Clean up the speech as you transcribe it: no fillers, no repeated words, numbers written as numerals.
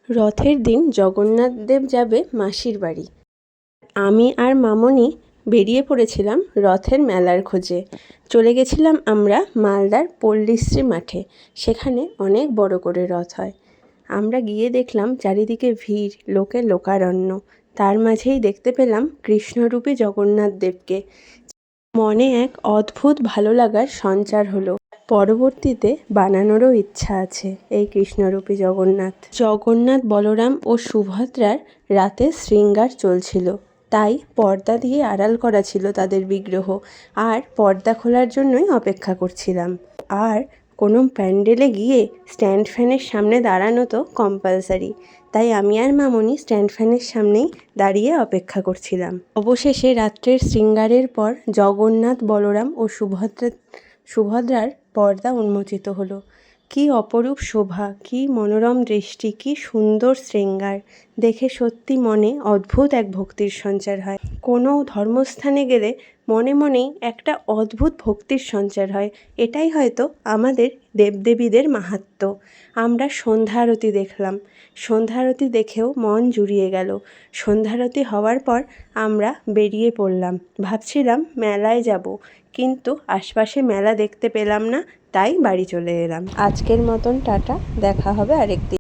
রথের দিন জগন্নাথ দেব যাবে মাসির বাড়ি। আমি আর মামনি বেরিয়ে পড়েছিলাম রথের মেলার খোঁজে। চলে গেছিলাম আমরা মালদার পল্লীশ্রী মাঠে। সেখানে অনেক বড় করে রথ হয়। আমরা গিয়ে দেখলাম চারিদিকে ভিড়, লোকে লোকারণ্য। তার মাঝেই দেখতে পেলাম কৃষ্ণরূপী জগন্নাথ দেবকে। মনে এক অদ্ভুত ভালো লাগার সঞ্চার হলো। পরবর্তীতে বানানোরও ইচ্ছা আছে এই কৃষ্ণরূপী জগন্নাথ বলরাম ও সুভদ্রার রাতে শৃঙ্গার চলছিল, তাই পর্দা দিয়ে আড়াল করা ছিল তাদের বিগ্রহ। আর পর্দা খোলার জন্যই অপেক্ষা করছিলাম। আর কোনো প্যান্ডেলে গিয়ে স্ট্যান্ড ফ্যানের সামনে দাঁড়ানো তো কম্পালসারি, তাই আমি আর মামনি স্ট্যান্ড ফ্যানের সামনেই দাঁড়িয়ে অপেক্ষা করছিলাম। অবশেষে রাত্রের শৃঙ্গারের পর জগন্নাথ বলরাম ও সুভদ্রার পর্দা উন্মোচিত হলো। কী অপরূপ শোভা, কী মনোরম দৃষ্টি, কী সুন্দর শৃঙ্গার! দেখে সত্যি মনে অদ্ভুত এক ভক্তির সঞ্চার হয়। কোনো ধর্মস্থানে গেলে মনে মনেই একটা অদ্ভুত ভক্তির সঞ্চার হয়। এটাই হয়তো আমাদের দেবদেবীদের মাহাত্ম্য। আমরা সন্ধ্যা আরতি দেখলাম। সন্ধ্যা আরতি দেখেও মন জুড়িয়ে গেল। সন্ধ্যা আরতি হওয়ার পর আমরা বেরিয়ে পড়লাম। ভাবছিলাম মেলায় যাব, কিন্তু আশপাশে মেলা দেখতে পেলাম না, তাই বাড়ি চলে এলাম। আজকের মতন টাটা, দেখা হবে আরেকদিন।